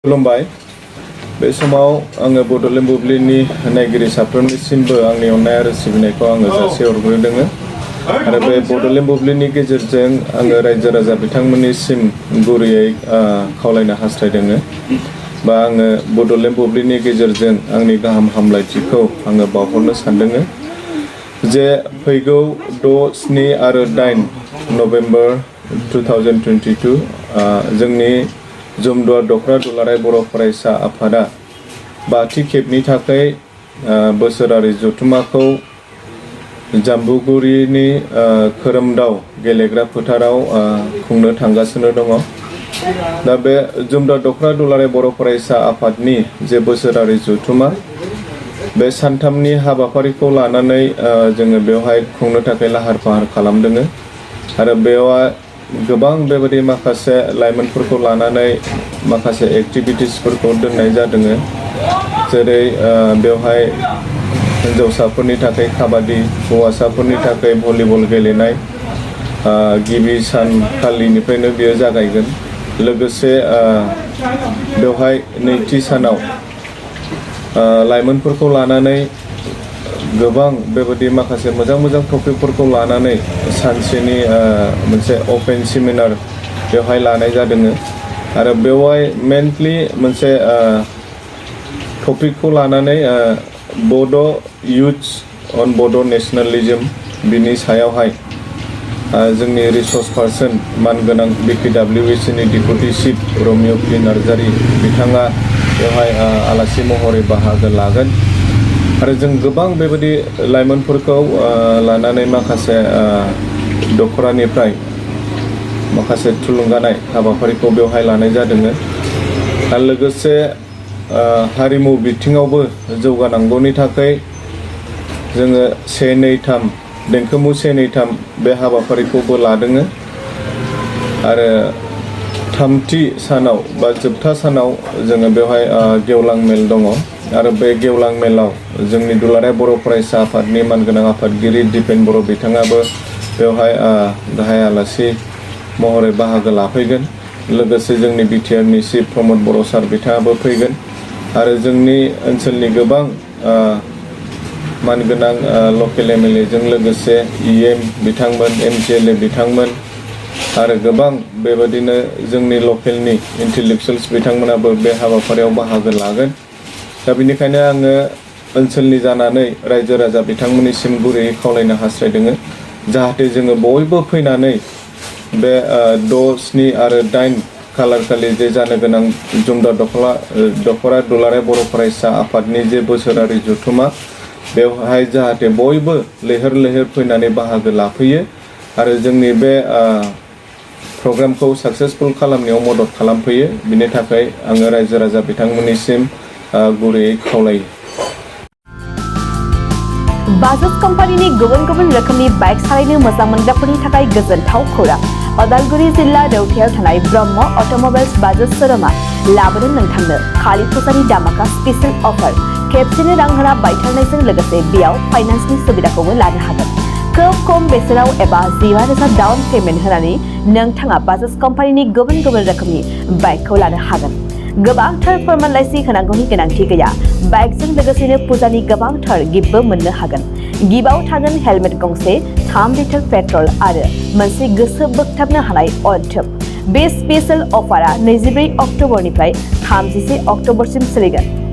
खुलुमबाय बे समाव आङो बड'लेण्ड बुब्लिनि नायगिरि साफ्रोमनिसिमबो आंनि अननाय आरो सिबिनायखौ आङो जासिहरग्रोदों आरो बे बड'लेण्ड बुब्लिनि गेजेरजों आङो रायजो राजा बिथांमोननिसिम गुरैयै खावलायनो हास्थायदों बा आङो बड'लेण्ड बुब्लिनि गेजेरजों आंनि गाहाम हामलायथिखौ आङो बावहरनो सानदों जे फैगौ 6, 7 आरो 8 नभेम्बर 2022 जोंनि जुमदुवार दखरा दुलाराय बर' फरायसा आफादा 5थि खेबनि थाखाय बोसोरारि जथुम्माखौ जाम्बुगुरिनि खोरोमदाव गेलेग्रा फोथाराव खुंनो थांगासिनो दङ। दा बे जुमदुवार दखरा दुलाराय बर' फरायसा आफादनि जे बोसोरारि जथुम्मा बे सानथामनि हाबाफारिखौ लानानै जोङो बेवहाय खुंनो थाखाय लाहार फाहार खालामदों आरो बेवहाय गोबां बेबायदि माखासे लाइमोनफोरखौ लानानै माखासे एक्टिभिटिसफोरखौ दोननाय जादों जेरै बेवहाय हिन्जावसाफोरनि थाखाय काबादि, हौवासाफोरनि थाखाय भलिबल गेलेनाय गिबि सानखालिनिफ्रायनो बेयो जागायगोन। लोगोसे बेवहाय नैथि सानाव लाइमोनफोरखौ लानानै गोबां बेबायदि माखासे मोजां टपिकफोरखौ लानानै सानसेनि मोनसे अपेन सेमिनार बेवहाय लानाय जादों आरो बेवहाय मेनलि मोनसे टपिकखौ लानानै बड' युथ्स अन बड' नेशनेलिज्म बिनि सायावहाय जोंनि रिसर्स पार्सन मानगोनां BKWSनि deputy chief Romeo P Narzary बिथाङा बेवहाय आलासि महरै बाहागो लागोन आरो जों गोबां बेबायदि लाइमोनफोरखौ लानानै माखासे दखरानिफ्राय माखासे थुलुंगानाय हाबाफारिखौ बेवहाय लानाय जादों आरो लोगोसे हारिमु बिथिङावबो जौगानांगौनि थाखाय जोङो 1, 2, 3 देंखोमु 1, 2, 3 बे हाबाफारिखौबो लादों आरो थामथि सानाव बा जोबथा सानाव जोङो बेवहाय गेवलां मेल दङ आरो बे गेवलां मेलाव जोंनि दुलाराय बर' फरायसा आफादनि मानगोनां आफादगिरि दिपेन बर' बिथाङाबो बेवहाय गाहाय आलासि महरै बाहागो लाफैगोन। लोगोसे जोंनि बिटिआरनि चिफ प्रमद बर' सार बिथाङाबो फैगोन आरो जोंनि ओनसोलनि गोबां मानगोनां लकेल MLAजों लोगोसे EM बिथांमोन, MCLA बिथांमोन आरो गोबां बेबादिनो जोंनि लकेलनि इन्टेलेक्सुयेल्स बिथांमोनाबो बे हाबाफारियाव बाहागो लागोन। दा बेनिखायनो आङो ओनसोलनि जानानै रायजो राजा बिथांमोननिसिम गुरैयै खावलायनो हास्थायदों जाहाथे जोङो बयबो फैनानै बे 6, 7 आरो 8 खालार खालि जे जानो गोनां जुमदुवार दखरा दुलाराय बर' फरायसा आफादनि जे बोसोरारि जथुम्मा बेवहाय जाहाथे बयबो लैहोर लैहोर फैनानै बाहागो लाफैयो आरो जोंनि बे प्रग्रामखौ साक्सेसफुल खालामनायाव मदद खालामफैयो। बिनि थाखाय आङो रायजो राजा बिथांमोननिसिम गुरैयै खावलायो। बाजाज कम्पानिनि गुबुन रोखोमनि बाइक सालायनो मोजां मोनग्राफोरनि थाखाय गोजोनथाव खौरां। उदालगुरि जिल्ला रौतायाव थानाय ब्रह्म अट'मबाइल्स बाजाज शोरूमआ लाबोदों नोंथांनो खालि फुजानि दामाका स्पेशल अफार। खेबसेनो रां होना बायथारनायजों लोगोसे बेयाव फाइनान्सनि सुबिदाखौबो लानो हागोन। खोब खम बेसेनाव एबा 15,000 डाउन पेमेन्ट होनानै नोंथाङा बाजाज कम्पानिनि गुबुन रोखोमनि बाइकखौ लानो हागोन। गोबांथार फोरमानलाइसि होनांगौनि गोनांथि गैया। बाइकजों लोगोसेनो फुजानि गोबांथार गिफ्टबो मोननो हागोन। गिफ्टआव थागोन हेलमेट गंसे, 3 लिटार पेट्रल आरो मोनसे गोसो बोगथाबनो हानाय अनथोब। बे स्पेशल अफारा 24 अक्ट'बरनिफ्राय 31 अक्ट'बरसिम सोलिगोन।